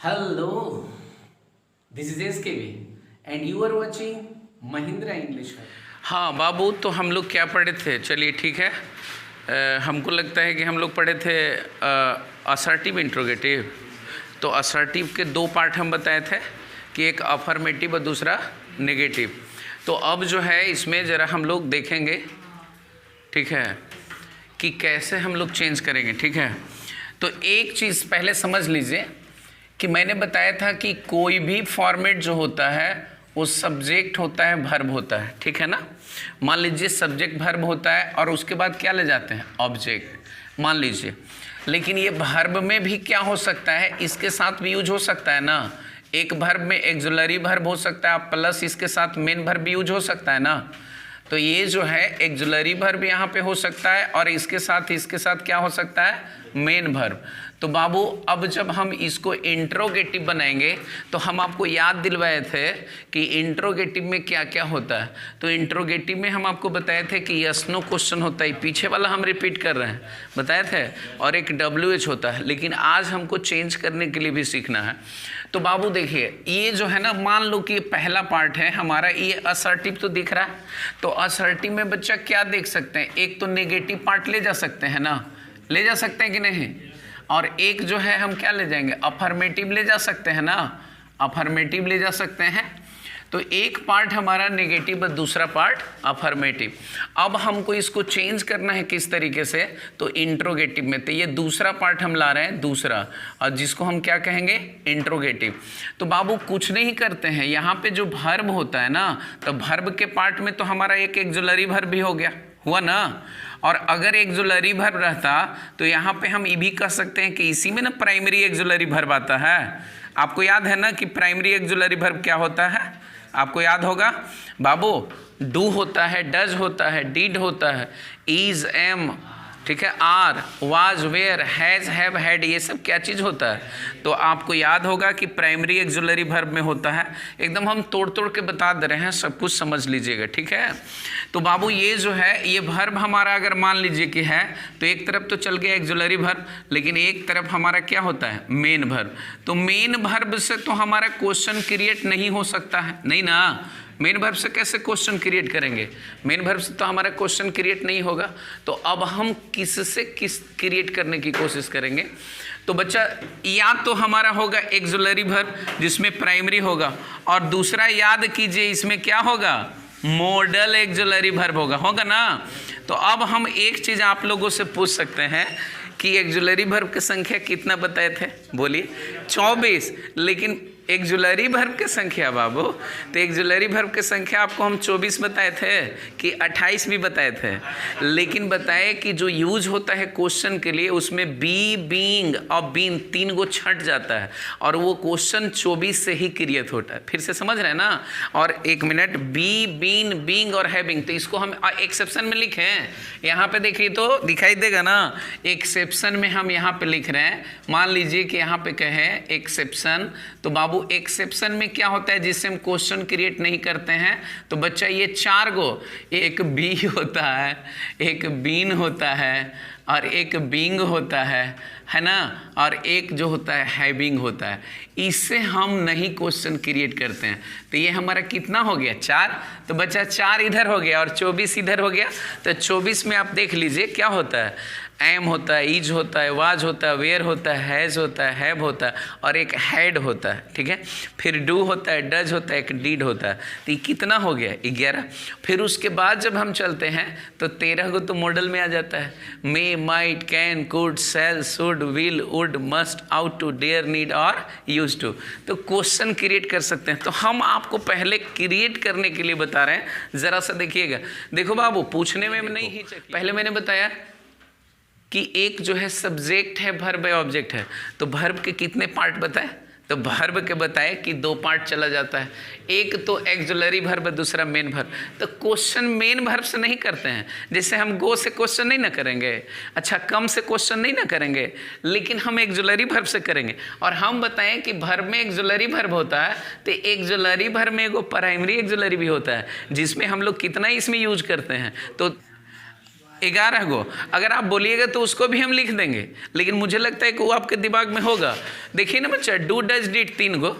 Hello, this is SKV and you are watching Mahindra English Hub. हाँ बाबू, तो हम लोग क्या पढ़े थे? चलिए ठीक है। हमको लगता है कि हम लोग पढ़े थे असर्टिव इंट्रोगेटिव। तो असर्टिव के दो पार्ट हम बताए थे कि एक अफर्मेटिव और दूसरा नेगेटिव। तो अब जो है इसमें ज़रा हम लोग देखेंगे, ठीक है, कि कैसे हम लोग चेंज करेंगे। ठीक है, तो एक चीज़ पहले समझ लीजिए कि मैंने बताया था कि कोई भी फॉर्मेट जो होता है वो सब्जेक्ट होता है, वर्ब होता है। ठीक है ना। मान लीजिए सब्जेक्ट वर्ब होता है और उसके बाद क्या ले जाते हैं? ऑब्जेक्ट, मान लीजिए। लेकिन ये वर्ब में भी क्या हो सकता है, इसके साथ भी यूज हो सकता है ना। एक वर्ब में एक्जुलरी वर्ब हो सकता है प्लस इसके साथ मेन वर्ब भी यूज हो सकता है ना। तो ये जो है एक्जुलरी वर्ब यहाँ पे हो सकता है और इसके साथ क्या हो सकता है? Main verb. तो बाबू अब जब हम इसको इंट्रोगेटिव बनाएंगे तो हम आपको याद दिलवाए थे कि इंट्रोगेटिव में क्या क्या होता है। तो इंट्रोगेटिव में हम आपको बताए थे कि यस नो क्वेश्चन होता है, पीछे वाला हम रिपीट कर रहे हैं, बताए थे, और एक WH होता है। लेकिन आज हमको चेंज करने के लिए भी सीखना है। तो बाबू देखिए, ये जो है ना, मान लो कि ये पहला पार्ट है हमारा, ये असर्टिव तो दिख रहा है। तो असर्टिव में बच्चा क्या देख सकते हैं? एक तो नेगेटिव पार्ट ले जा सकते हैं ना, ले जा सकते हैं कि नहीं। और एक जो है हम क्या ले जाएंगे? अफर्मेटिव ले जा सकते हैं ना, अफर्मेटिव ले जा सकते हैं। तो एक पार्ट हमारा नेगेटिव और दूसरा पार्ट अफर्मेटिव। अब हमको इसको चेंज करना है किस तरीके से? तो इंट्रोगेटिव में। तो ये दूसरा पार्ट हम ला रहे हैं, दूसरा, और जिसको हम क्या कहेंगे? इंट्रोगेटिव। तो बाबू कुछ नहीं करते हैं, यहाँ पे जो वर्ब होता है ना, तो वर्ब के पार्ट में तो हमारा एक एक्जुलरी वर्ब भी हो गया, हुआ ना। और अगर एक्जुलरी वर्ब रहता तो यहाँ पे हम ये भी कह सकते हैं कि इसी में ना प्राइमरी एक्जुलरी वर्ब आता है। आपको याद है ना कि प्राइमरी एक्जुलरी वर्ब क्या होता है? आपको याद होगा बाबू, डू होता है, डज होता है, डिड होता है, इज, एम, ठीक है, are, was, were, has, have, had, ये सब क्या चीज़ होता है? तो आपको याद होगा कि प्राइमरी एक्जुलरी वर्ब में होता है। एकदम हम तोड़ तोड़ के बता दे रहे हैं, सब कुछ समझ लीजिएगा, ठीक है। तो बाबू ये जो है, ये वर्ब हमारा अगर मान लीजिए कि है, तो एक तरफ तो चल गया एक्जुलरी वर्ब, लेकिन एक तरफ हमारा क्या होता है? Main verb. तो मेन वर्ब से तो हमारा क्वेश्चन क्रिएट नहीं हो सकता है, नहीं ना। मेन वर्ब से कैसे क्वेश्चन क्रिएट करेंगे? मेन वर्ब से तो हमारा क्वेश्चन क्रिएट नहीं होगा। तो अब हम किससे किस क्रिएट करने की कोशिश करेंगे? तो बच्चा या तो हमारा होगा एक्जुलरी वर्ब जिसमें प्राइमरी होगा, और दूसरा याद कीजिए इसमें क्या होगा? मॉडल एक्जुलरी वर्ब होगा ना। तो अब हम एक चीज़ आप लोगों से पूछ सकते हैं कि एक्जुलरी वर्ब की संख्या कितना बताए थे? बोलिए। 24। लेकिन एक्जुलरी वर्ब की संख्या बाबू, तो एक्जुलरी वर्ब की संख्या आपको हम 24 बताए थे कि 28 भी बताए थे। लेकिन बताए कि जो यूज होता है क्वेश्चन के लिए उसमें बी, बीइंग और बीन 3 गो छट जाता है, और वो क्वेश्चन 24 से ही क्रिएट होता है। फिर से समझ रहे हैं ना। और एक मिनट, बी, बीन, बीइंग और हैविंग, तो इसको हम एक्सेप्शन में लिखे हैं। यहाँ पे देखिए तो दिखाई देगा ना, एक्सेप्शन में हम यहाँ पे लिख रहे हैं। मान लीजिए कि यहाँ पे कहें एक्सेप्शन, तो बाबू एक्सेप्शन में क्या होता है जिससे हम क्वेश्चन क्रिएट नहीं करते हैं? तो बच्चा ये 4 गो, एक बी होता है, एक बीन होता है, और एक बीइंग होता है ना, और एक जो होता है हैविंग होता है। इससे हम नहीं क्वेश्चन क्रिएट करते हैं। तो ये हमारा कितना हो गया? 4। तो बच्चा 4 इधर हो गया और 24 इधर हो गया। तो 24 में आप देख लीजिए क्या होता है? एम होता है, इज होता है, वाज होता है, वेयर होता है, हैज़ होता है, हैव होता है, और एक हैड होता है, ठीक है। फिर डू होता है, डज होता है, एक डीड होता है। तो ये कितना हो गया? 11। फिर उसके बाद जब हम चलते हैं तो 13 को तो मॉडल में आ जाता है। May, might, can, could, shall, should, will, would, must, ought to, dare, need और यूज टू। तो क्वेश्चन क्रिएट कर सकते हैं। तो हम आपको पहले क्रिएट करने के लिए बता रहे हैं, ज़रा सा देखिएगा। देखो बाबू, पूछने में नहीं ही, पहले मैंने बताया कि एक जो है सब्जेक्ट है, वर्ब है, ऑब्जेक्ट है। तो वर्ब के कितने पार्ट बताए? तो वर्ब के बताए कि 2 पार्ट चला जाता है, एक तो एक्जुलरी वर्ब, दूसरा मेन वर्ब। तो क्वेश्चन मेन वर्ब से नहीं करते हैं। जैसे हम गो से क्वेश्चन नहीं ना करेंगे, अच्छा कम से क्वेश्चन नहीं ना करेंगे, लेकिन हम एक्जुलरी वर्ब से करेंगे। और हम बताएं कि वर्ब में एक्जुलरी वर्ब होता है, तो एक्जुलरी वर्ब में एगो प्राइमरी एक्जुलरी भी होता है जिसमें हम लोग कितना इसमें यूज करते हैं। तो 11 गो। अगर आप बोलिएगा तो उसको भी हम लिख देंगे, लेकिन मुझे लगता है कि वो आपके दिमाग में होगा। देखिए ना बच्चा, do does did 3 go,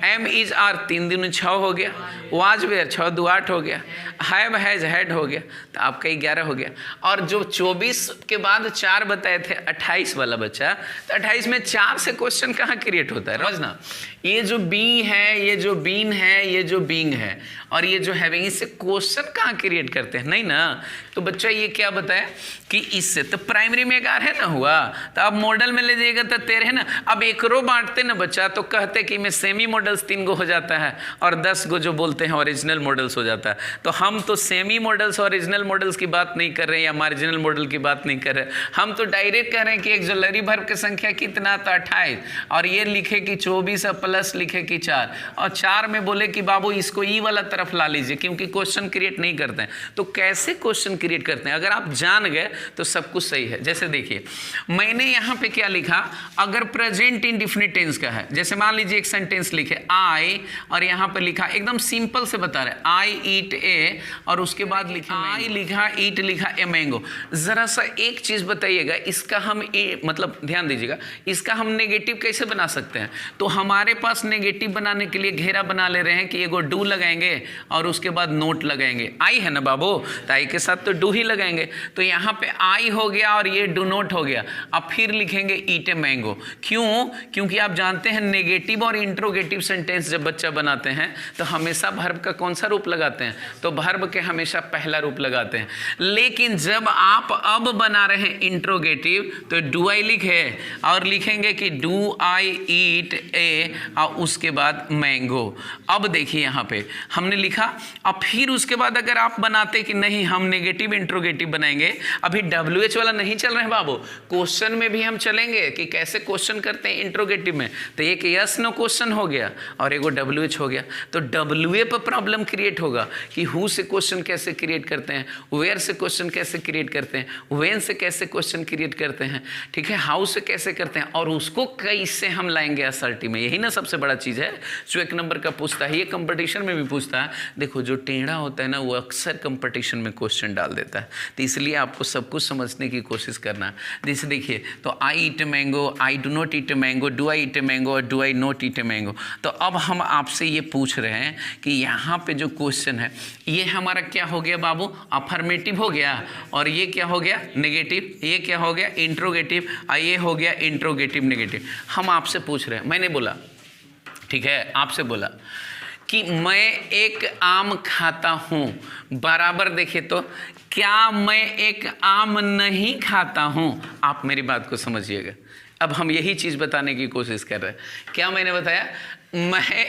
am is are 3 दूनी 6 हो गया, वाज वेयर 6 दू 8 हो गया, हैव हैज हैड हो गया, तो आपका 11 हो गया। और जो 24 के बाद 4 बताए थे 28 वाला बच्चा, तो 28 में 4 से क्वेश्चन कहाँ क्रिएट होता है, समझना। ये जो बी है, ये जो बीन है, ये जो बींग है और ये जो हैविंग, इससे क्वेश्चन कहाँ क्रिएट करते हैं, नहीं ना। तो बच्चा ये क्या बताया कि इससे तो प्राइमरी में 11 है ना हुआ, तो अब मॉडल में ले जाइएगा तो 13 है ना। अब एक रो बांटते ना बच्चा, तो कहते कि मैं सेमी मॉडल्स 3 गो हो जाता है और 10 गो जो बोलते हैं ओरिजिनल मॉडल्स हो जाता है। तो हम तो सेमी मॉडल्स ओरिजिनल मॉडल्स की बात नहीं कर रहे हैं या मार्जिनल मॉडल की बात नहीं कर रहे, हम तो डायरेक्ट कह रहे हैं कि एक्सिलरी वर्ब की संख्या कितना, तो 28, और ये लिखे कि 24 प्लस लिखे कि 4, और 4 में बोले कि बाबू इसको ई वाला तरफ ला लीजिए, क्योंकि क्वेश्चन क्रिएट नहीं करते हैं। तो कैसे क्वेश्चन क्रिएट करते हैं, अगर आप जान गए तो सब कुछ सही है। जैसे देखिए, मैंने यहाँ पे क्या लिखा, अगर प्रेजेंट इंडेफिनिट टेंस का है, जैसे मान लीजिए एक सेंटेंस लिखे आई, और यहाँ पे लिखा एकदम सिंपल से बता रहे आई ईट ए, और उसके बाद लिखा आई लिखा ईट लिखा ए मैंगो। जरा सा एक चीज बताइएगा, इसका हम मतलब ध्यान दीजिएगा, इसका हम नेगेटिव कैसे बना सकते हैं। तो हमारे पास नेगेटिव बनाने के लिए घेरा बना ले रहे हैं कि एगो डू लगाएंगे और उसके बाद नोट लगाएंगे। आई है ना बाबू, तो आई के साथ तो डू ही लगाएंगे। तो यहाँ पे आई हो गया और ये डू नोट हो गया। अब फिर लिखेंगे ईट ए मैंगो। क्यों? क्योंकि आप जानते हैं नेगेटिव और इंट्रोगेटिव सेंटेंस जब बच्चा बनाते हैं तो हमेशा वर्ब का कौन सा रूप लगाते हैं, तो वर्ब के हमेशा पहला रूप लगाते हैं। लेकिन जब आप अब बना रहे हैं इंट्रोगेटिव, तो डू आई लिखे और लिखेंगे कि डू आई ईट ए और उसके बाद मैंगो। अब देखिए यहाँ पे हमने लिखा, अब फिर उसके बाद अगर आप बनाते कि नहीं हम नेगेटिव इंट्रोगेटिव बनाएंगे, अभी WH वाला नहीं चल रहे हैं बाबू, क्वेश्चन में भी हम चलेंगे कि कैसे क्वेश्चन करते हैं इंट्रोगेटिव में। तो एक यस नो क्वेश्चन हो गया और एगो WH हो गया, तो WA पर प्रॉब्लम क्रिएट होगा कि हु से क्वेश्चन कैसे क्रिएट करते हैं, वेयर से क्वेश्चन कैसे क्रिएट करते हैं, व्हेन से कैसे क्वेश्चन क्रिएट करते हैं, ठीक है, हाउ से कैसे करते हैं, और उसको कैसे हम लाएंगे असर्टिव में। यही ना सबसे बड़ा चीज़ है जो 1 नंबर का पूछता है, ये कंपटीशन में भी पूछता है। देखो जो टेढ़ा होता है ना, वो अक्सर कंपटीशन में क्वेश्चन डाल देता है, तो इसलिए आपको सब कुछ समझने की कोशिश करना। जैसे देखिए, तो I eat a mango, I do not eat a mango, do I eat a mango और do I not eat a mango. तो अब हम आपसे ये पूछ रहे हैं कि यहाँ पे जो क्वेश्चन है ये हमारा क्या हो गया बाबू, अफर्मेटिव हो गया, और ये क्या हो गया नेगेटिव, ये क्या हो गया इंट्रोगेटिव, ये हो गया इंट्रोगेटिव नेगेटिव। हम आपसे पूछ रहे हैं, मैंने बोला ठीक है, आपसे बोला कि मैं एक आम खाता हूँ, बराबर देखिए तो क्या मैं एक आम नहीं खाता हूँ। आप मेरी बात को समझिएगा, अब हम यही चीज़ बताने की कोशिश कर रहे हैं। क्या मैंने बताया, मैं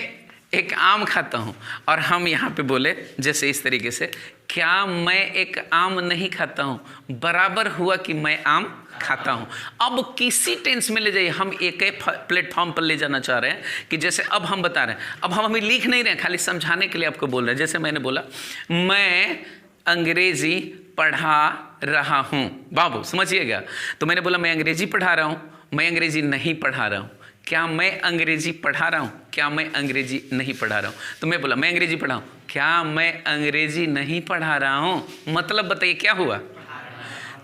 एक आम खाता हूँ, और हम यहाँ पे बोले जैसे इस तरीके से, क्या मैं एक आम नहीं खाता हूँ, बराबर हुआ कि मैं आम खाता हूँ। अब किसी टेंस में ले जाइए, हम एक प्लेटफॉर्म पर ले जाना चाह रहे हैं कि जैसे अब हम बता रहे हैं, अब हम अभी लिख नहीं रहे हैं, खाली समझाने के लिए आपको बोल रहे हैं। जैसे मैंने बोला मैं अंग्रेजी पढ़ा रहा हूँ, बाबू समझिएगा, तो मैंने बोला मैं अंग्रेजी पढ़ा रहा हूँ, मैं अंग्रेजी नहीं पढ़ा रहा हूँ। क्या मैं अंग्रेजी पढ़ा रहा हूँ, क्या मैं अंग्रेजी नहीं पढ़ा रहा हूँ। तो मैं बोला मैं अंग्रेजी पढ़ा हूँ, क्या मैं अंग्रेजी नहीं पढ़ा रहा हूँ, मतलब बताइए क्या हुआ।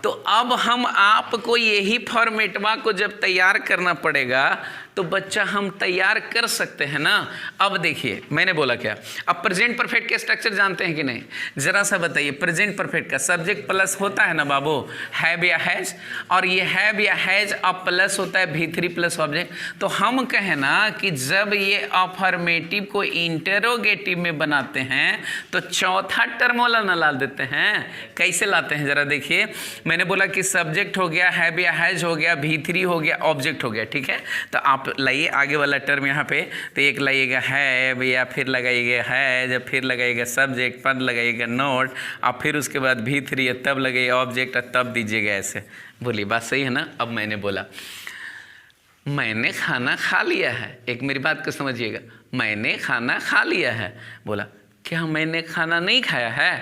तो अब हम आपको यही फॉर्मेटवा को जब तैयार करना पड़ेगा तो बच्चा हम तैयार कर सकते हैं ना। अब देखिए मैंने बोला क्या, अब प्रेजेंट परफेक्ट के स्ट्रक्चर जानते हैं कि नहीं, जरा सा बताइए। प्रेजेंट परफेक्ट का सब्जेक्ट प्लस होता है ना बाबू, हैव या हैज, और ये हैव या हैज अब प्लस होता है V3 प्लस ऑब्जेक्ट। तो हम कहें ना कि जब ये अफर्मेटिव को इंटरोगेटिव में बनाते हैं तो चौथा टर्म वाला ना ला देते हैं। कैसे लाते हैं जरा देखिए, मैंने बोला कि सब्जेक्ट हो गया, हैव या हैज हो गया, V3 हो गया, ऑब्जेक्ट हो गया, ठीक है। तो आप लाइए आगे वाला टर्म यहाँ पे, तो एक लाइएगा हैव, या फिर लगाइएगा हैज, या फिर लगाइएगा सब्जेक्ट, पद लगाइएगा नोट, और फिर उसके बाद V3 तब लगाइए ऑब्जेक्ट और तब दीजिएगा ऐसे। बोलिए बात सही है ना। अब मैंने बोला मैंने खाना खा लिया है, एक मेरी बात को समझिएगा, मैंने खाना खा लिया है। बोला क्या मैंने खाना नहीं खाया है,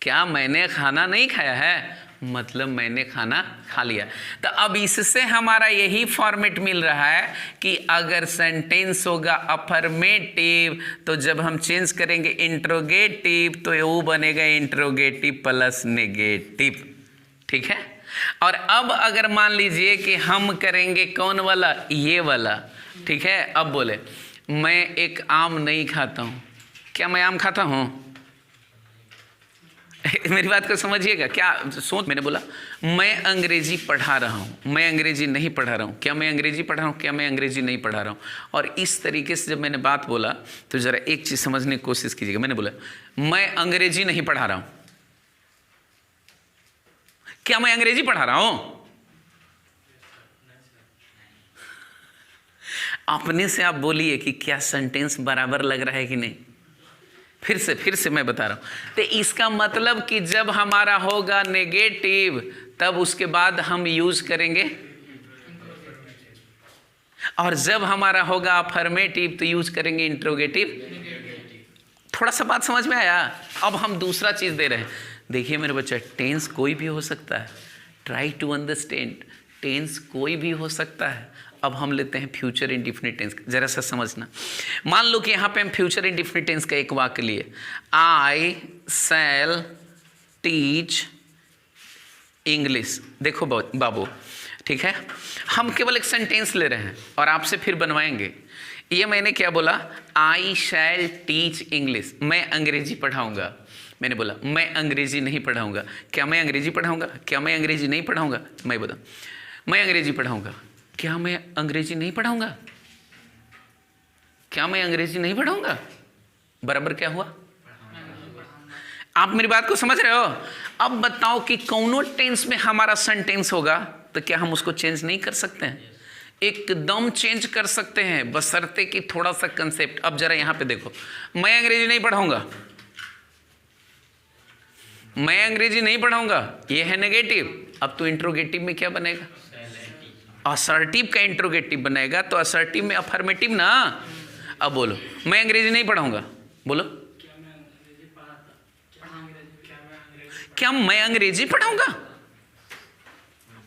क्या मैंने खाना नहीं खाया है, मतलब मैंने खाना खा लिया। तो अब इससे हमारा यही फॉर्मेट मिल रहा है कि अगर सेंटेंस होगा अफर्मेटिव तो जब हम चेंज करेंगे इंट्रोगेटिव तो वो बनेगा इंट्रोगेटिव प्लस नेगेटिव, ठीक है। और अब अगर मान लीजिए कि हम करेंगे कौन वाला, ये वाला, ठीक है। अब बोले मैं एक आम नहीं खाता हूँ, क्या मैं आम खाता हूँ? मेरी बात को समझिएगा, क्या सोच, मैंने बोला मैं अंग्रेजी पढ़ा रहा हूँ, मैं अंग्रेजी नहीं पढ़ा रहा हूँ, क्या मैं अंग्रेजी पढ़ा रहा हूँ, क्या मैं अंग्रेजी नहीं पढ़ा रहा हूँ। और इस तरीके से जब मैंने बात बोला तो ज़रा एक चीज़ समझने की कोशिश कीजिएगा। मैंने बोला मैं अंग्रेजी नहीं पढ़ा रहा हूँ, क्या मैं अंग्रेजी पढ़ा रहा हूँ? अपने से आप बोलिए कि क्या सेंटेंस बराबर लग रहा है कि नहीं। फिर से मैं बता रहा हूं। तो इसका मतलब कि जब हमारा होगा नेगेटिव तब उसके बाद हम यूज करेंगे, और जब हमारा होगा अफर्मेटिव तो यूज करेंगे इंट्रोगेटिव। थोड़ा सा बात समझ में आया? अब हम दूसरा चीज दे रहे हैं। देखिए मेरे बच्चा, टेंस कोई भी हो सकता है, ट्राई टू अंडरस्टैंड, टेंस कोई भी हो सकता है। अब हम लेते हैं फ्यूचर इंडिफिनिट टेंस, जरा सा समझना। मान लो कि यहाँ पे हम फ्यूचर इंडिफिनिट टेंस का एक वाक्य लिए, आई शैल टीच इंग्लिश। देखो बाबू, ठीक है, हम केवल एक सेंटेंस ले रहे हैं और आपसे फिर बनवाएंगे। ये मैंने क्या बोला, आई शैल टीच इंग्लिश, मैं अंग्रेजी पढ़ाऊंगा। मैंने बोला मैं अंग्रेजी नहीं पढ़ाऊंगा, क्या मैं अंग्रेजी पढ़ाऊंगा, क्या मैं अंग्रेजी नहीं पढ़ाऊंगा। मैं बोला मैं अंग्रेजी पढ़ाऊंगा, क्या मैं अंग्रेजी नहीं पढ़ाऊंगा, क्या मैं अंग्रेजी नहीं पढ़ाऊंगा। बराबर क्या हुआ? आप मेरी बात को समझ रहे हो? अब बताओ कि कौनो टेंस में हमारा सेंटेंस होगा तो क्या हम उसको चेंज नहीं कर सकते हैं? एकदम चेंज कर सकते हैं, बशर्ते कि थोड़ा सा कंसेप्ट। अब जरा यहां पे देखो, मैं अंग्रेजी नहीं पढ़ाऊंगा, मैं अंग्रेजी नहीं पढ़ाऊंगा, ये है नेगेटिव। अब तो इंट्रोगेटिव में क्या बनेगा? असर्टिव का इंट्रोगेटिव बनेगा, तो असर्टिव में अफर्मेटिव ना। अब बोलो मैं अंग्रेजी नहीं पढ़ाऊंगा, बोलो क्या मैं अंग्रेजी पढ़ाऊंगा।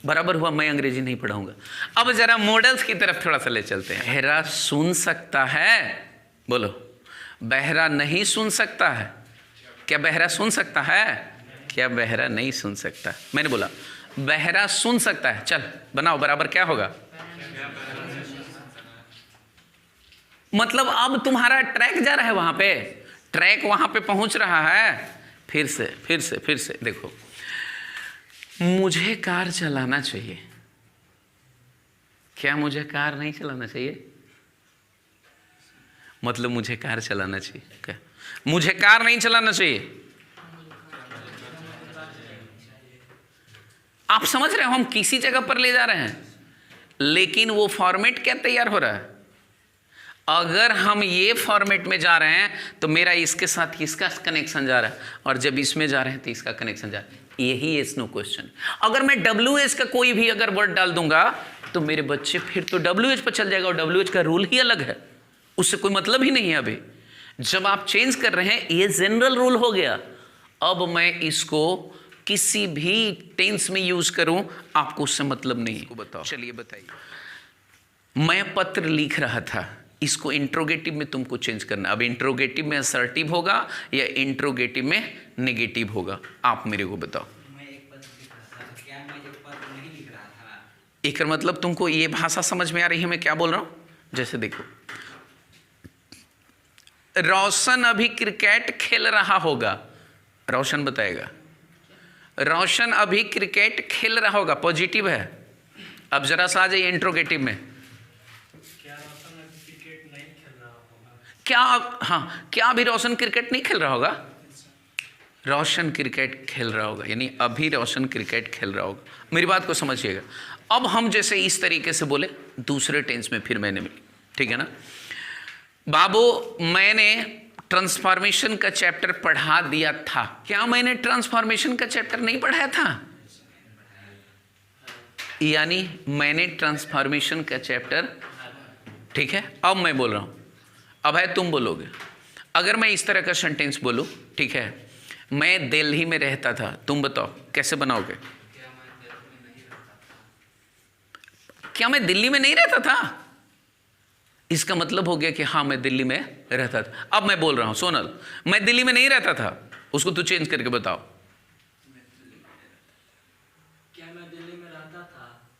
बराबर हुआ मैं अंग्रेजी नहीं पढ़ाऊंगा। अब जरा मॉडल्स की तरफ थोड़ा सा ले चलते हैं। बहरा सुन सकता है, बोलो बहरा नहीं सुन सकता है, क्या बहरा सुन सकता है, क्या बहरा नहीं सुन सकता। मैंने बोला बहरा सुन सकता है, चल बनाओ बराबर क्या होगा। मतलब अब तुम्हारा ट्रैक जा रहा है वहां पे, ट्रैक वहां पे पहुंच रहा है। फिर से देखो, मुझे कार चलाना चाहिए, क्या मुझे कार नहीं चलाना चाहिए। मतलब मुझे कार चलाना चाहिए, क्या मुझे कार नहीं चलाना चाहिए। आप समझ रहे हो, हम किसी जगह पर ले जा रहे हैं, लेकिन वो फॉर्मेट क्या तैयार हो रहा है। अगर हम ये फॉर्मेट में जा रहे हैं तो मेरा इसके साथ इसका कनेक्शन जा रहा है, और जब इसमें जा रहे हैं तो इसका कनेक्शन जा रहा है। यही यस नो क्वेश्चन। अगर मैं WH का कोई भी अगर वर्ड डाल दूंगा तो मेरे बच्चे फिर तो WH पर चल जाएगा, और WH का रूल ही अलग है, उससे कोई मतलब ही नहीं है। अभी जब आप चेंज कर रहे हैं, ये जनरल रूल हो गया। अब मैं इसको किसी भी टेंस में यूज करूं, आपको उससे मतलब नहीं है। बताओ, चलिए बताइए। मैं पत्र लिख रहा था, इसको इंट्रोगेटिव में तुमको चेंज करना। अब इंट्रोगेटिव में असर्टिव होगा या इंट्रोगेटिव में नेगेटिव होगा, आप मेरे को बताओ। मैं एक पत्र लिख रहा था, क्या मैं एक पत्र नहीं लिख रहा था। एक मतलब तुमको ये भाषा समझ में आ रही है मैं क्या बोल रहा हूं। जैसे देखो, रोशन अभी क्रिकेट खेल रहा होगा, रोशन बताएगा रोशन अभी क्रिकेट खेल रहा होगा, पॉजिटिव है। अब जरा सा आ जाइए इंट्रोगेटिव में, क्या हाँ, क्या अभी रोशन क्रिकेट नहीं खेल रहा होगा। रोशन क्रिकेट खेल रहा होगा, यानी अभी रोशन क्रिकेट खेल रहा होगा। मेरी बात को समझिएगा। अब हम जैसे इस तरीके से बोले दूसरे टेंस में, फिर मैंने मिली, ठीक है ना। बाबू मैंने ट्रांसफॉर्मेशन का चैप्टर पढ़ा दिया था, क्या मैंने ट्रांसफॉर्मेशन का चैप्टर नहीं पढ़ाया था। यानी मैंने ट्रांसफॉर्मेशन का चैप्टर, ठीक है। अब मैं बोल रहा हूं, अब है तुम बोलोगे। अगर मैं इस तरह का सेंटेंस बोलूं, ठीक है, मैं दिल्ली में रहता था, तुम बताओ कैसे बनाओगे। क्या मैं दिल्ली में नहीं रहता था? इसका मतलब हो गया कि हाँ मैं दिल्ली में रहता था। अब मैं बोल रहा हूं सोनल, मैं दिल्ली में नहीं रहता था, उसको तू चेंज करके बताओ। क्या मैं दिल्ली में रहता था?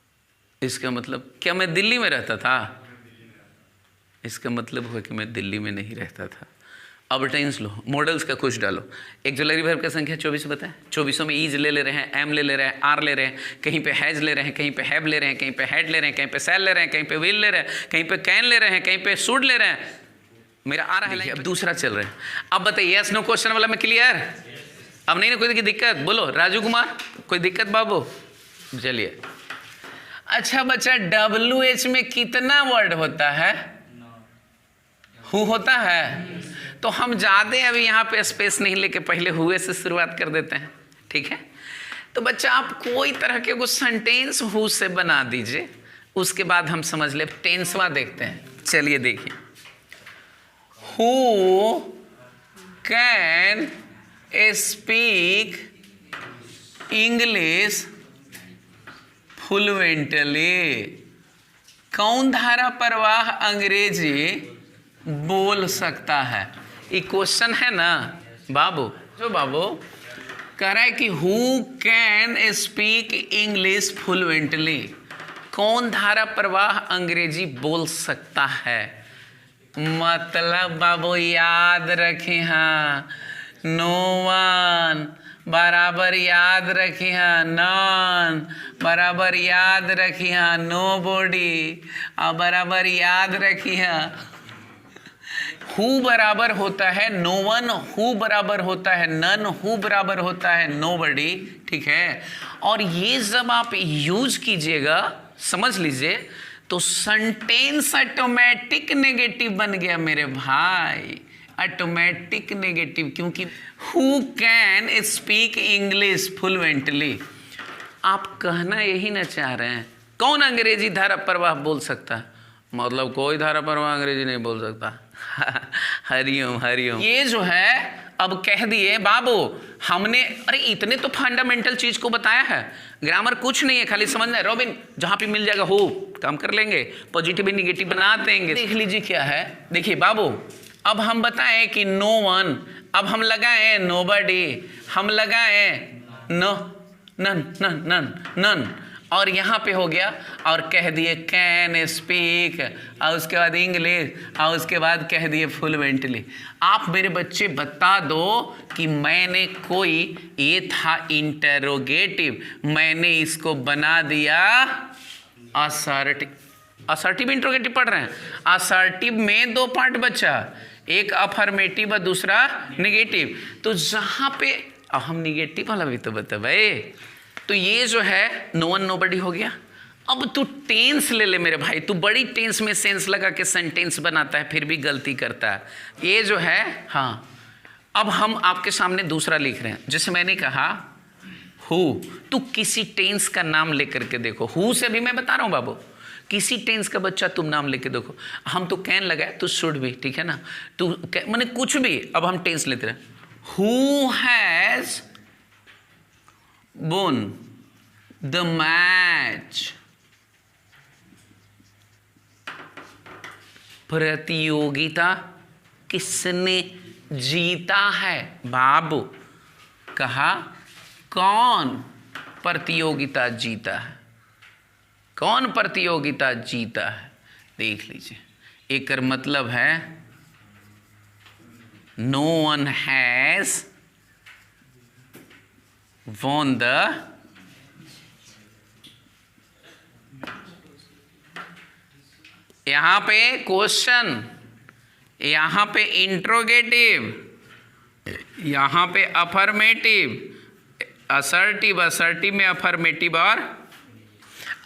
इसका मतलब क्या मैं दिल्ली में रहता था? इसका मतलब हुआ कि मैं दिल्ली में नहीं रहता था। अब टेंस लो, मॉडल्स का कुछ डालो। एक्जुलरी वर्ब का संख्या 24 बताएं। 24 में ईज ले रहे हैं, एम ले रहे हैं, आर ले रहे हैं, कहीं पे हैज ले रहे हैं, कहीं पे हैव ले रहे हैं, कहीं पे हैड ले रहे हैं, कहीं पे सेल ले रहे हैं, कहीं पे विल ले रहे हैं, कहीं पे कैन ले रहे हैं, कहीं पे शुड ले रहे हैं। मेरा आ रहा है, अब दूसरा चल रहा है। अब बताइए यस नो क्वेश्चन वाला में क्लियर? अब नहीं ना कोई दिक्कत? बोलो राजू कुमार, कोई दिक्कत बाबू? चलिए अच्छा बच्चा, WH में कितना वर्ड होता है? हु होता है। तो हम ज़्यादा अभी यहाँ पे स्पेस नहीं लेके पहले हुए से शुरुआत कर देते हैं, ठीक है? तो बच्चा आप कोई तरह के कुछ सेंटेंस हु से बना दीजिए, उसके बाद हम समझ ले। टेंसवा देखते हैं, चलिए देखिए। Who can speak English fluently? कौन धारा प्रवाह अंग्रेजी बोल सकता है? ये क्वेश्चन है ना बाबू? जो बाबू कह रहा है कि who can speak English fluently, कौन धारा प्रवाह अंग्रेजी बोल सकता है? मतलब बाबू याद रखें, हाँ नो वन बराबर याद रखी हाँ नॉन, बराबर याद रखी हाँ नो बॉडी, और बराबर याद रखी हाँ हु बराबर होता है नो वन, हु बराबर होता है नन, हु बराबर होता है नो बॉडी, ठीक है? और ये जब आप यूज कीजिएगा, समझ लीजिए, तो सेंटेंस ऑटोमेटिक नेगेटिव बन गया मेरे भाई, ऑटोमेटिक नेगेटिव। क्योंकि who can speak English fluently, आप कहना यही ना चाह रहे हैं कौन अंग्रेजी धारा प्रवाह बोल सकता है? मतलब कोई धारा प्रवाह अंग्रेजी नहीं बोल सकता। हरिओम हरिओम। ये जो है अब कह दिए बाबू हमने, अरे इतने तो फंडामेंटल चीज को बताया है, ग्रामर कुछ नहीं है, खाली समझना है। रॉबिन जहां पे मिल जाएगा हो काम कर लेंगे, पॉजिटिव निगेटिव बना देंगे। देख लीजिए क्या है, देखिए बाबू अब हम बताएं कि नो वन, अब हम लगाएं नो बॉडी, हम लगाएं no none none none none, और यहाँ पे हो गया, और कह दिए कैन स्पीक, और उसके बाद इंग्लिश, और उसके बाद कह दिए फ्लुएंटली। आप मेरे बच्चे बता दो कि मैंने कोई, ये था इंटरोगेटिव, मैंने इसको बना दिया असर्टिव। असर्टिव इंटरोगेटिव पढ़ रहे हैं? असर्टिव में दो पार्ट बचा, एक अफर्मेटिव और दूसरा निगेटिव। तो जहाँ पे, अब हम निगेटिव वाला भी तो बता भाई। तो ये जो है नो वन नो बॉडी हो गया। अब तू टेंस ले ले मेरे भाई, तू बड़ी टेंस में सेंस लगा के सेंटेंस बनाता है, फिर भी गलती करता है। ये जो है, हाँ अब हम आपके सामने दूसरा लिख रहे हैं। जैसे मैंने कहा हु, तू किसी टेंस का नाम लेकर के देखो। हु से भी मैं बता रहा हूँ बाबू, किसी टेंस का बच्चा तुम नाम लेके देखो। हम तो कैन लगाए, तो शुड भी, ठीक है ना? तू मैंने कुछ भी, अब हम टेंस लेते रहे। Who has won the match, प्रतियोगिता किसने जीता है बाबू? कहा कौन प्रतियोगिता जीता है, कौन प्रतियोगिता जीता है? देख लीजिए, एक मतलब है no one has won the, यहां पे क्वेश्चन, यहां पे इंट्रोगेटिव, यहां पे अफर्मेटिव, असर्टिव, असर्टिव में अफर्मेटिव, और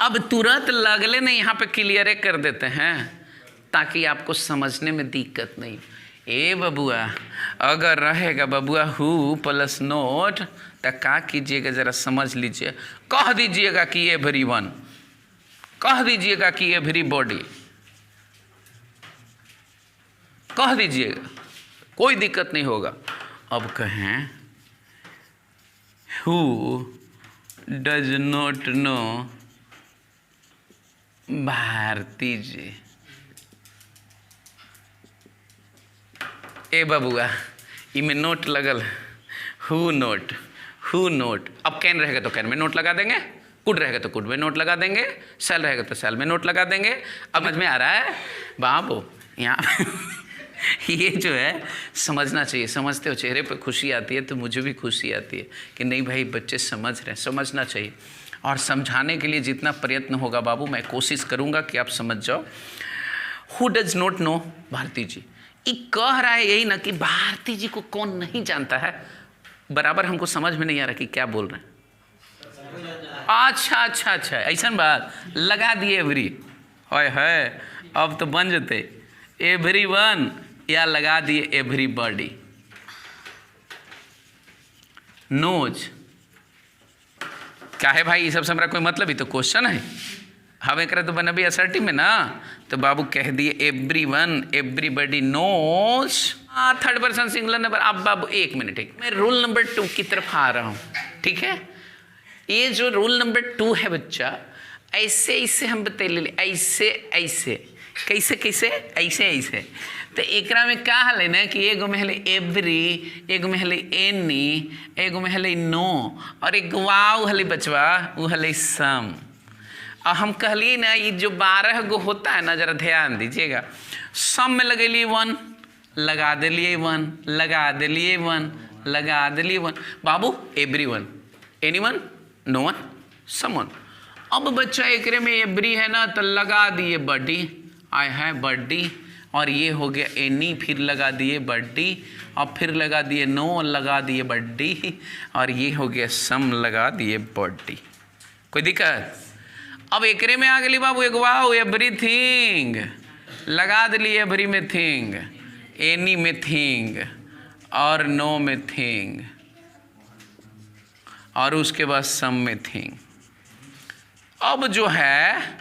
अब तुरंत लगले नहीं, यहां पे क्लियर कर देते हैं ताकि आपको समझने में दिक्कत नहीं। ए बबुआ, अगर रहेगा बबुआ हु प्लस नोट, तो क्या कीजिएगा जरा समझ लीजिए। कह दीजिएगा कि एवरीवन, कह दीजिएगा कि एवरी बॉडी, कह दीजिएगा, कोई दिक्कत नहीं होगा। अब कहें who does not know Bharti ji. ए बबुआ, इमें नोट लगल, हु नोट, हु नोट। अब कैन रहेगा तो कैन में नोट लगा देंगे, कुड रहेगा तो कुड में नोट लगा देंगे, सेल रहेगा तो सेल में नोट लगा देंगे। अब समझ में आ रहा है बाबू? यहाँ ये जो है समझना चाहिए। समझते हो, चेहरे पे खुशी आती है तो मुझे भी खुशी आती है कि नहीं भाई बच्चे समझ रहे हैं। समझना चाहिए, और समझाने के लिए जितना प्रयत्न होगा बाबू मैं कोशिश करूँगा कि आप समझ जाओ। Who does not know? Bharti ji. ये कह रहा है यही ना कि भारती जी को कौन नहीं जानता है। बराबर हमको समझ में नहीं आ रहा कि क्या बोल रहे हैं। अच्छा अच्छा अच्छा, ऐसा बात लगा दिए एवरी। है अब तो बन जते एवरीवन, या लगा दिए एवरीबॉडी। नोज क्या है भाई? ये सब से हमारा कोई मतलब? ही तो क्वेश्चन है। हमें करे तो बना भी असर्टिव में ना, तो बाबू कह दिए everyone, everybody knows. Third person singular number. अब बाबू एक मिनट, मैं रूल नंबर 2 की तरफ आ रहा हूँ, ठीक है? ये जो रूल नंबर 2 है बच्चा, ऐसे ऐसे हम बता ले, ऐसे ऐसे, कैसे कैसे, ऐसे ऐसे। तो एकरा में का हले ना कि एगो में हले एवरी, एगो में हले एनी, एगो में हले नो, और एक वाव हले बचवा, वो हले सम। और हम कहली ना ये जो 12 गो होता है ना, जरा ध्यान दीजिएगा। सम में लगेली 1, लगा दिलिए 1, लगा दिलिए 1, लगा दिलिए 1। बाबू everyone, anyone, no one, someone. अब बच्चा एकरे में एवरी है ना, तो लगा दिए बॉडी, आय है बॉडी, और ये हो गया एनी, फिर लगा दिए बॉडी, और फिर लगा दिए नो, लगा दिए बॉडी, और ये हो गया सम, लगा दिए बॉडी। कोई दिक्कत? अब एकरे में आ गई बाबू एक वाव, एवरीथिंग, लगा दिली एवरी में थिंग, एनी में थिंग, और नो में थिंग, और उसके बाद सम में थिंग। अब जो है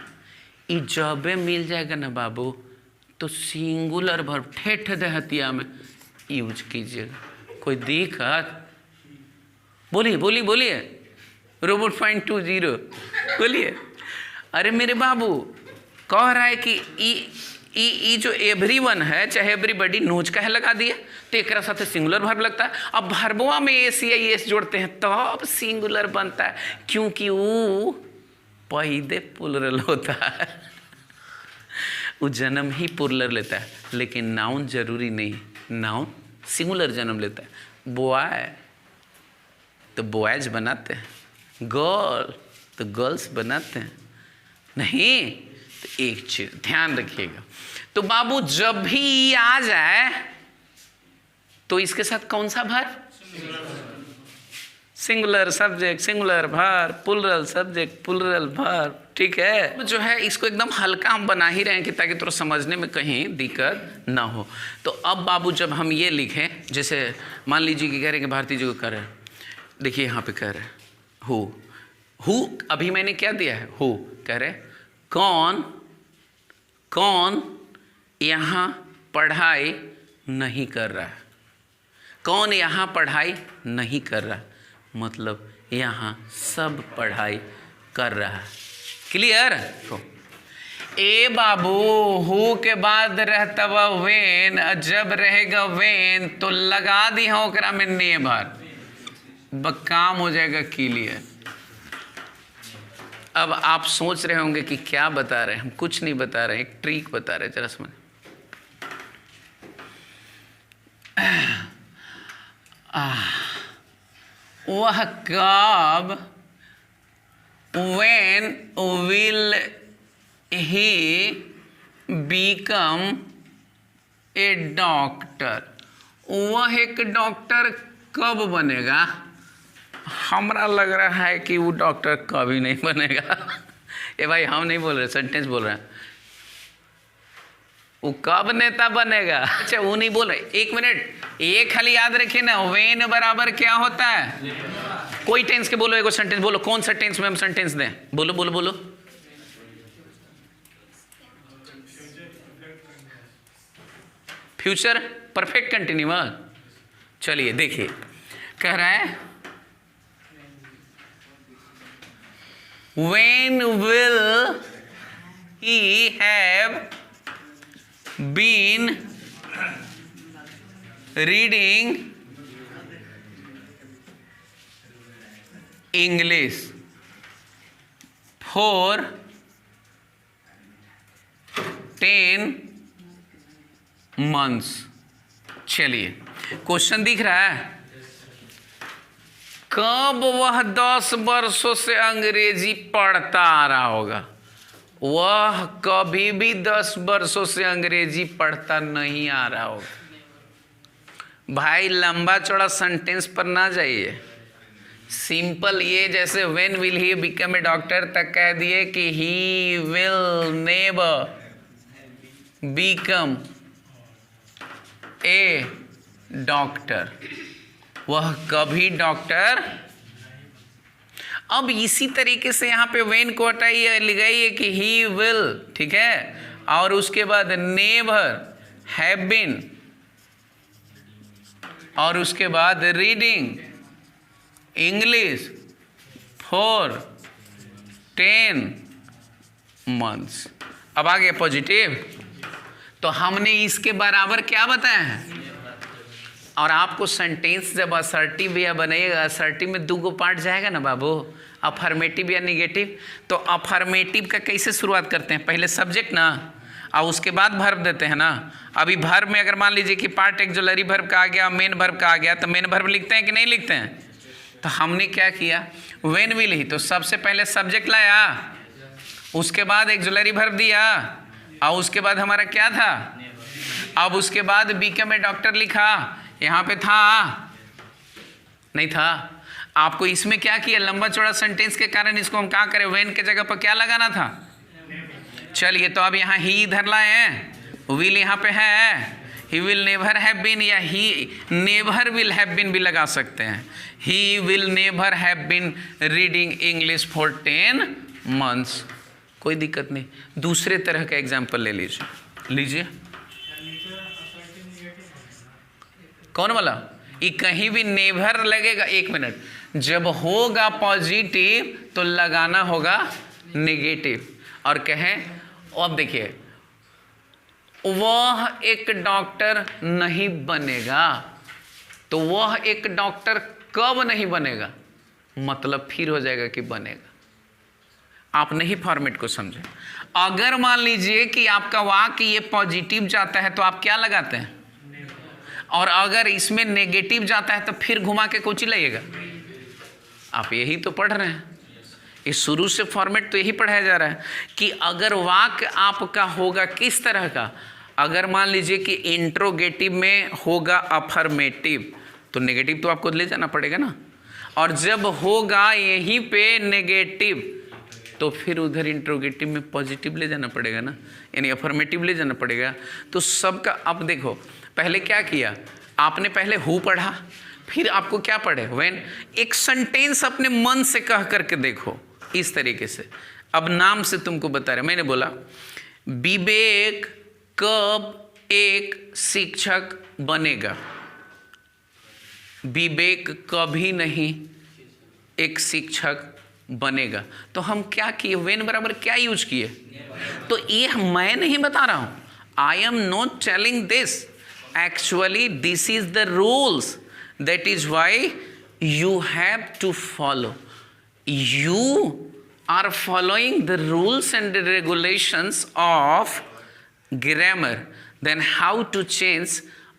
ये जब मिल जाएगा ना बाबू, तो सिंगुलर वर्ब ठेठ देहतिया में यूज कीजिएगा। कोई दिक्कत? बोलिए बोलिए बोलिए, robot.20 बोलिए। अरे मेरे बाबू कह रहा है कि ई जो एवरीवन है चाहे एवरीबॉडी नोज का है लगा दिए, तो एक साथ सिंगुलर वर्ब लगता है। अब वर्बवा में एस या एस जोड़ते हैं तब तो सिंगुलर बनता है, क्योंकि वो पहले प्लुरल होता है। वो जन्म ही प्लुरल लेता है, लेकिन नाउन जरूरी नहीं, नाउन सिंगुलर जन्म लेता है। बॉय तो बॉयज बनाते हैं, गर्ल तो गर्ल्स बनाते हैं, नहीं तो एक चीज ध्यान रखिएगा। तो बाबू जब भी आ जाए तो इसके साथ कौन सा verb? Singular subject, singular verb, plural subject, plural verb, ठीक है? जो है इसको एकदम हल्का हम बना ही रहे हैं कि ताकि थोड़ा समझने में कहीं दिक्कत ना हो। तो अब बाबू जब हम ये लिखें, जैसे मान लीजिए कि कह रहे हैं कि भारती जी को कह रहे हैं, देखिए यहाँ पे कह रहे हैं हु, अभी मैंने क्या दिया है? हु। कह रहे कौन, कौन यहाँ पढ़ाई नहीं कर रहा है, कौन यहाँ पढ़ाई नहीं कर रहा, मतलब यहाँ सब पढ़ाई कर रहा है। क्लियर? ए बाबू हु के बाद रहता वह वेन, जब रहेगा वेन तो लगा दी हो ओकरा में नेवर, काम हो जाएगा क्लियर। अब आप सोच रहे होंगे कि क्या बता रहे हैं, हम कुछ नहीं बता रहे हैं, एक ट्रिक बता रहे हैं, जरा समझ। वह कब, when will he become a doctor, वह एक डॉक्टर कब बनेगा? हमरा लग रहा है कि वो डॉक्टर कभी नहीं बनेगा। ये भाई हम नहीं बोल रहे, सेंटेंस बोल रहे हैं। वो कब नेता बनेगा? अच्छा वो नहीं बोल रहे, एक मिनट, ये खाली याद रखिए ना, वेन बराबर क्या होता है? कोई टेंस के बोलो, एगो सेंटेंस बोलो, कौन सा टेंस में हम सेंटेंस दें? बोलो बोलो बोलो। Future perfect continuous. चलिए देखिए, कह रहा है when will he have been reading English for 10 months। चलिए क्वेश्चन दिख रहा है, कब वह 10 वर्षों से अंग्रेजी पढ़ता आ रहा होगा? वह कभी भी 10 वर्षों से अंग्रेजी पढ़ता नहीं आ रहा होगा। भाई लंबा चौड़ा सेंटेंस पर ना जाइए, सिंपल ये जैसे when will he become a doctor तक कह दिए कि ही will never become a doctor, वह कभी डॉक्टर। अब इसी तरीके से यहाँ पे वेन को हटाइए, लगाइए कि ही विल, ठीक है, और उसके बाद नेवर हैव बीन, और उसके बाद रीडिंग इंग्लिश फॉर 10 months। अब आ गया पॉजिटिव। तो हमने इसके बराबर क्या बताया है? और आपको सेंटेंस जब असर्टिव या बनेगा, असर्टिव में 2 पार्ट जाएगा ना बाबू, अफर्मेटिव या निगेटिव। तो अफर्मेटिव का कैसे शुरुआत करते हैं? पहले सब्जेक्ट ना, और उसके बाद वर्ब देते हैं ना। अभी वर्ब में अगर मान लीजिए कि पार्ट एक्सुलरी वर्ब का आ गया, मेन वर्ब का आ गया, तो मेन वर्ब लिखते हैं कि नहीं लिखते हैं? तो हमने क्या किया, व्हेन विल ही, तो सबसे पहले सब्जेक्ट लाया, उसके बाद एक्सुलरी वर्ब दिया, और उसके बाद हमारा क्या था, अब उसके बाद बिकम ए डॉक्टर लिखा। यहाँ पे था नहीं था? आपको इसमें क्या किया, लंबा चौड़ा सेंटेंस के कारण इसको हम क्या करें, व्हेन के जगह पर क्या लगाना था? चलिए तो अब यहाँ ही इधर लाए हैं, विल यहाँ पे है, he will never have been, या he never will have been भी लगा सकते हैं। He will never have been reading English for 10 months। कोई दिक्कत नहीं। दूसरे तरह का एग्जाम्पल ले लीजिए। कौन वाला? ये कहीं भी नेवर लगेगा, 1 मिनट, जब होगा पॉजिटिव तो लगाना होगा नेगेटिव। और कहें, अब देखिए, वह एक डॉक्टर नहीं बनेगा, तो वह एक डॉक्टर कब नहीं बनेगा, मतलब फिर हो जाएगा कि बनेगा। आप नहीं फॉर्मेट को समझे। अगर मान लीजिए कि आपका वाक्य ये पॉजिटिव जाता है तो आप क्या लगाते हैं, और अगर इसमें नेगेटिव जाता है तो फिर घुमा के कोची लाइएगा। आप यही तो पढ़ रहे हैं, इस शुरू से फॉर्मेट तो यही पढ़ाया जा रहा है कि अगर वाक्य आपका होगा किस तरह का, अगर मान लीजिए कि इंट्रोगेटिव में होगा अफर्मेटिव, तो नेगेटिव तो आपको ले जाना पड़ेगा ना, और जब होगा यहीं पे नेगेटिव तो फिर उधर इंट्रोगेटिव में पॉजिटिव ले जाना पड़ेगा ना, यानी अफर्मेटिव ले जाना पड़ेगा। तो सबका अब देखो, पहले क्या किया आपने, पहले हु पढ़ा, फिर आपको क्या पढ़े, व्हेन। एक सेंटेंस अपने मन से कह करके देखो इस तरीके से। अब नाम से तुमको बता रहे, मैंने बोला विवेक कब एक शिक्षक बनेगा? विवेक कभी नहीं एक शिक्षक बनेगा। तो हम क्या किए, व्हेन बराबर क्या यूज किए? तो ये मैं नहीं बता रहा हूं, I am not telling this, actually this is the rules, that is why you have to follow. You are following the rules and regulations of grammar, then how to change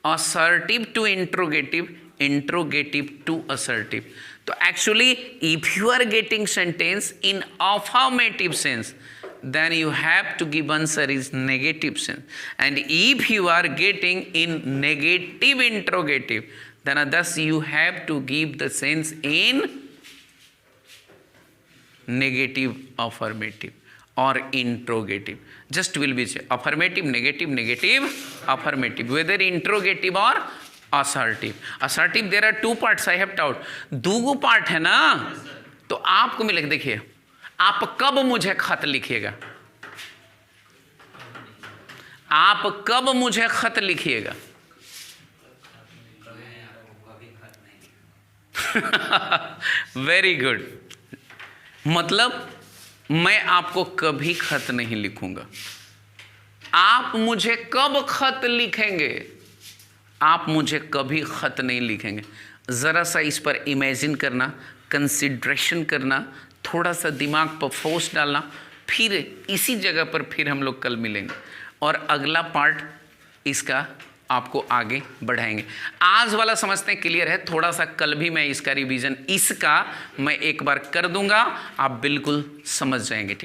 assertive to interrogative, interrogative to assertive. So actually if you are getting sentence in affirmative sense, then you have to give answer is negative sense, and if you are getting in negative interrogative, then thus you have to give the sense in negative affirmative or interrogative. Just will be affirmative, negative, negative, affirmative, whether interrogative or assertive. Assertive there are 2 parts I have taught. 2 part है ना, तो आपको मिलेगा। देखिए, आप कब मुझे खत लिखिएगा, आप कब मुझे खत लिखिएगा? Very good. मतलब मैं आपको कभी खत नहीं लिखूंगा। आप मुझे कब खत लिखेंगे? आप मुझे कभी खत नहीं लिखेंगे। ज़रा सा इस पर इमेजिन करना, कंसिड्रेशन करना, थोड़ा सा दिमाग पर फोर्स डालना, फिर इसी जगह पर फिर हम लोग कल मिलेंगे और अगला पार्ट इसका आपको आगे बढ़ाएंगे। आज वाला समझते हैं क्लियर है, थोड़ा सा कल भी मैं इसका रिवीजन इसका मैं एक बार कर दूंगा, आप बिल्कुल समझ जाएंगे। ठीक।